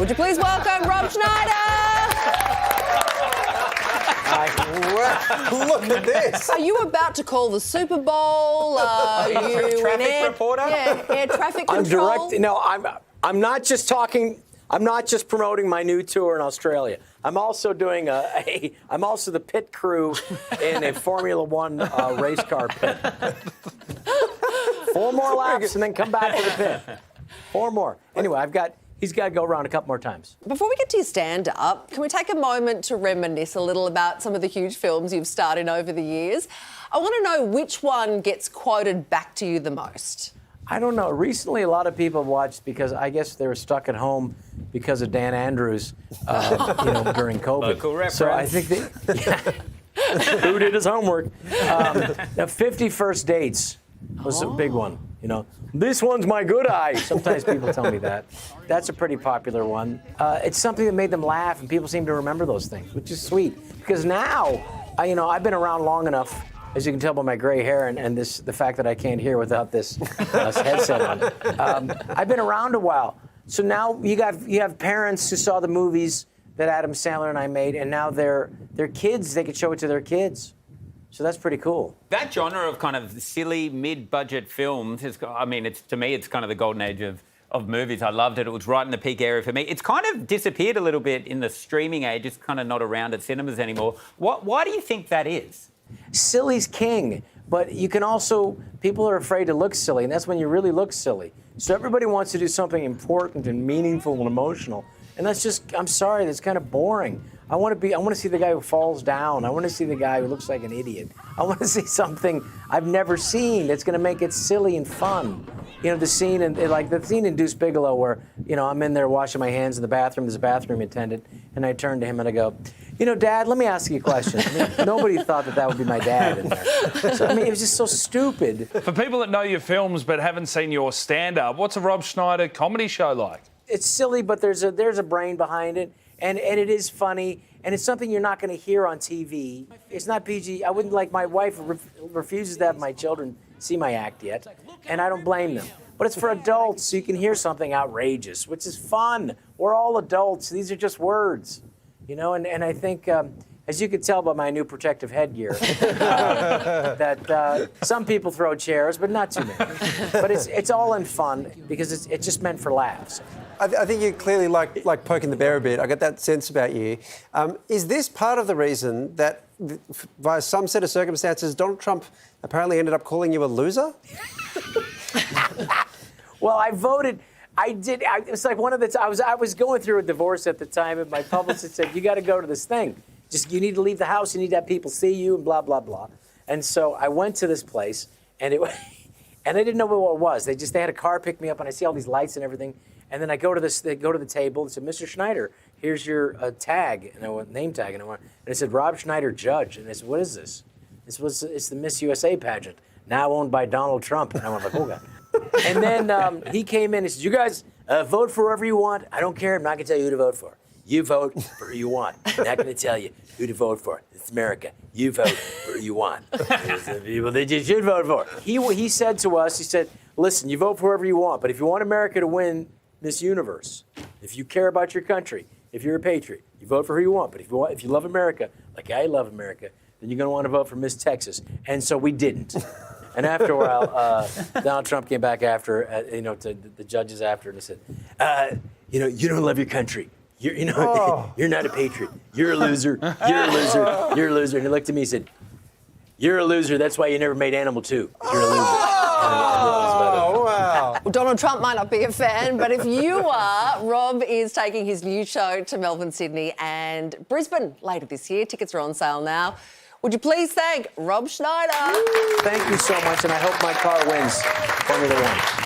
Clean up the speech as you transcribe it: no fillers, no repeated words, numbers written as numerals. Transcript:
Would you please welcome Rob Schneider? Look at this. Are you about to call the Super Bowl? Are you traffic reporter? Yeah, air traffic control. I'm not just talking. I'm not just promoting my new tour in Australia. I'm also doing I'm also the pit crew in a Formula One race car pit. 4 more laps and then come back to the pit. 4 more. Anyway, he's got to go around a couple more times. Before we get to your stand-up, can we take a moment to reminisce a little about some of the huge films you've starred in over the years? I want to know which one gets quoted back to you the most. I don't know. Recently, a lot of people watched because I guess they were stuck at home because of Dan Andrews, during COVID. Local reference. So I think who did his homework? 50 First Dates was a big one. This one's my good eye. Sometimes people tell me that. That's a pretty popular one. It's something that made them laugh, and people seem to remember those things, which is sweet. Because now, I've been around long enough, as you can tell by my gray hair and the fact that I can't hear without this headset on. I've been around a while. So now you have parents who saw the movies that Adam Sandler and I made, and now their kids, they could show it to their kids. So that's pretty cool. That genre of kind of silly, mid-budget films, to me, it's kind of the golden age of movies. I loved it. It was right in the peak area for me. It's kind of disappeared a little bit in the streaming age. It's kind of not around at cinemas anymore. Why do you think that is? Silly's king, but you can also, people are afraid to look silly, and that's when you really look silly. So everybody wants to do something important and meaningful and emotional, and that's just, I'm sorry, that's kind of boring. I want to see the guy who falls down. I want to see the guy who looks like an idiot. I want to see something I've never seen that's going to make it silly and fun. The scene in Deuce Bigalow where, I'm in there washing my hands in the bathroom, there's a bathroom attendant, and I turn to him and I go, Dad, let me ask you a question. Nobody thought that would be my dad in there. So, it was just so stupid. For people that know your films but haven't seen your stand-up, what's a Rob Schneider comedy show like? It's silly, but there's a brain behind it, and it is funny, and it's something you're not going to hear on TV. It's not PG. I wouldn't like, my wife refuses to have my children see my act yet, and I don't blame them. But it's for adults, so you can hear something outrageous, which is fun. We're all adults. These are just words, and I think, as you could tell by my new protective headgear, that some people throw chairs, but not too many. But it's all in fun because it's just meant for laughs. I think you clearly like poking the bear a bit. I get that sense about you. Is this part of the reason that, via some set of circumstances, Donald Trump apparently ended up calling you a loser? Well, I voted. I did. It was like one of the. I was going through a divorce at the time, and my publicist said, "You got to go to this thing. You need to leave the house. You need to have people see you, and blah blah blah." And so I went to this place, and and I didn't know what it was. They had a car pick me up, and I see all these lights and everything. And then I go to They go to the table and said, "Mr. Schneider, here's your tag," and I went name tag, and it said Rob Schneider, judge. And I said, "What is this?" It's the Miss USA pageant, now owned by Donald Trump. And I went like, "Oh God." And then he came in and said, "You guys vote for whoever you want. I don't care. I'm not going to tell you who to vote for. You vote for who you want. I'm not going to tell you who to vote for. It's America. You vote for who you want. There's the people that you should vote for." He said to us, he said, "Listen, you vote for whoever you want, but if you want America to win this universe, if you care about your country, if you're a patriot, you vote for who you want. But if you love America, like I love America, then you're going to want to vote for Miss Texas." And so we didn't. And after a while, Donald Trump came back after, to the judges after, and he said, "You don't love your country. You're not a patriot. You're a loser. You're a loser. You're a loser." And he looked at me and said, "You're a loser. That's why you never made Animal 2. You're a loser." Oh, wow. Well, Donald Trump might not be a fan, but if you are, Rob is taking his new show to Melbourne, Sydney and Brisbane later this year. Tickets are on sale now. Would you please thank Rob Schneider? Thank you so much, and I hope my car wins Formula One.